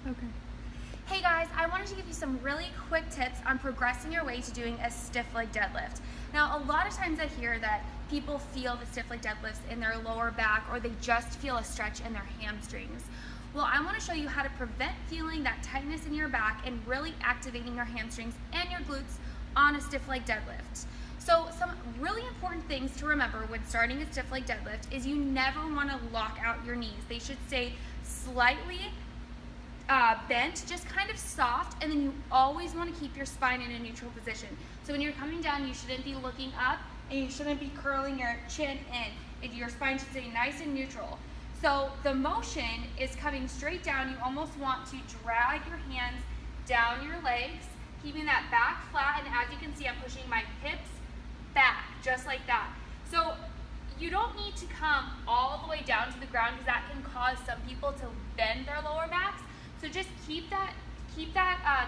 Okay. Hey guys, I wanted to give you some really quick tips on progressing your way to doing a stiff leg deadlift. Now, a lot of times I hear that people feel the stiff leg deadlifts in their lower back, or they just feel a stretch in their hamstrings. Well, I want to show you how to prevent feeling that tightness in your back and really activating your hamstrings and your glutes on a stiff leg deadlift. So some really important things to remember when starting a stiff leg deadlift is you never want to lock out your knees. They should stay slightly bent, just kind of soft, and then you always want to keep your spine in a neutral position. So when you're coming down, you shouldn't be looking up and you shouldn't be curling your chin in. Your spine should stay nice and neutral. So the motion is coming straight down. You almost want to drag your hands down your legs, keeping that back flat, and as you can see, I'm pushing my hips back, just like that. So you don't need to come all the way down to the ground because that can cause some people to bend their lower backs. So just keep that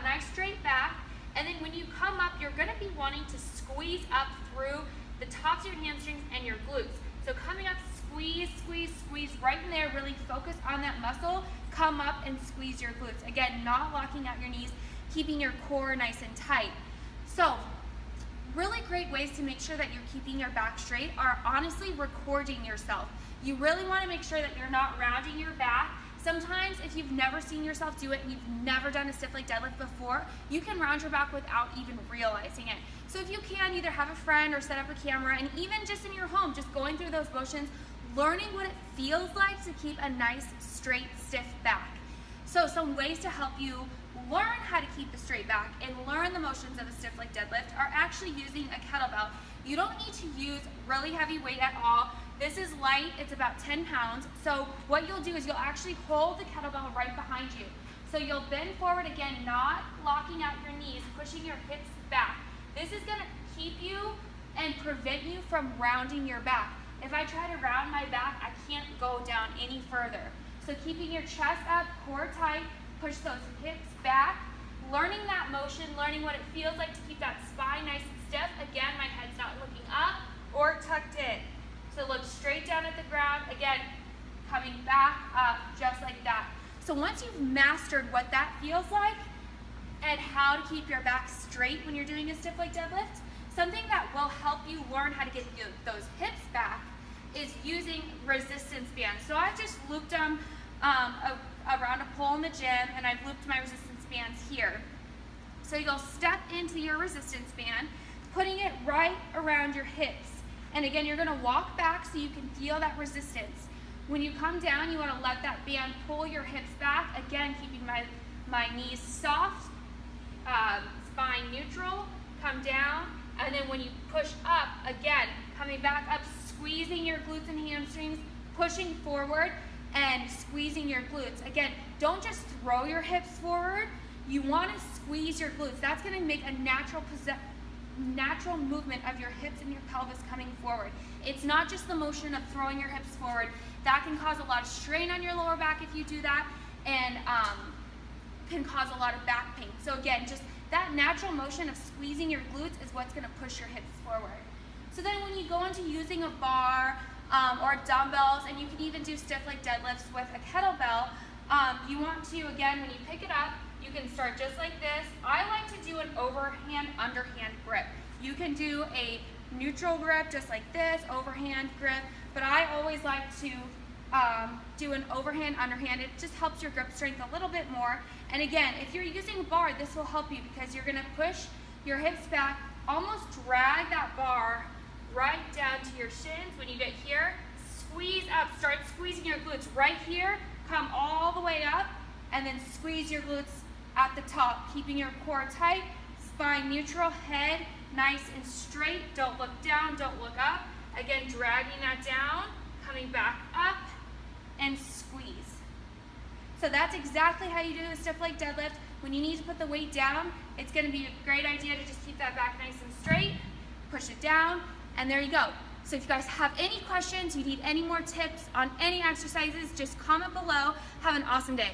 nice straight back, and then when you come up, you're gonna be wanting to squeeze up through the tops of your hamstrings and your glutes. So coming up, squeeze, squeeze, squeeze right in there, really focus on that muscle, come up and squeeze your glutes. Again, not locking out your knees, keeping your core nice and tight. So really great ways to make sure that you're keeping your back straight are honestly recording yourself. You really wanna make sure that you're not rounding your back. Sometimes if you've never seen yourself do it and you've never done a stiff leg deadlift before, you can round your back without even realizing it. So if you can, either have a friend or set up a camera, and even just in your home, just going through those motions, learning what it feels like to keep a nice, straight, stiff back. So some ways to help you learn how to keep a straight back and learn the motions of a stiff leg deadlift are actually using a kettlebell. You don't need to use really heavy weight at all. This is light, it's about 10 pounds. So what you'll do is you'll actually hold the kettlebell right behind you. So you'll bend forward again, not locking out your knees, pushing your hips back. This is gonna keep you and prevent you from rounding your back. If I try to round my back, I can't go down any further. So keeping your chest up, core tight, push those hips back, learning that motion, learning what it feels like to keep that spine nice and stiff. Again, my head's not looking up or tucked in. So look straight down at the ground, again, coming back up just like that. So once you've mastered what that feels like and how to keep your back straight when you're doing a stiff leg deadlift, something that will help you learn how to get those hips back is using resistance bands. So I've just looped them around a pole in the gym, and I've looped my resistance bands here. So you'll step into your resistance band, putting it right around your hips. And again, you're gonna walk back so you can feel that resistance. When you come down, you wanna let that band pull your hips back. Again, keeping my knees soft, spine neutral, come down. And then when you push up, again, coming back up, squeezing your glutes and hamstrings, pushing forward and squeezing your glutes. Again, don't just throw your hips forward. You wanna squeeze your glutes. That's gonna make a natural movement of your hips and your pelvis coming forward. It's not just the motion of throwing your hips forward. That can cause a lot of strain on your lower back if you do that, and can cause a lot of back pain. So again, just that natural motion of squeezing your glutes is what's gonna push your hips forward. So then when you go into using a bar or dumbbells, and you can even do stiff leg deadlifts with a kettlebell, you want to, again, when you pick it up, you can start just like this. I like to do an overhand, underhand grip. You can do a neutral grip just like this, overhand grip, but I always like to do an overhand, underhand. It just helps your grip strength a little bit more. And again, if you're using a bar, this will help you because you're gonna push your hips back, almost drag that bar right down to your shins. When you get here, squeeze up, start squeezing your glutes right here, come all the way up, and then squeeze your glutes at the top, keeping your core tight, spine neutral, head nice and straight. Don't look down, don't look up. Again, dragging that down, coming back up, and squeeze. So that's exactly how you do a stiff leg deadlift. When you need to put the weight down, it's gonna be a great idea to just keep that back nice and straight, push it down, and there you go. So if you guys have any questions, you need any more tips on any exercises, just comment below. Have an awesome day.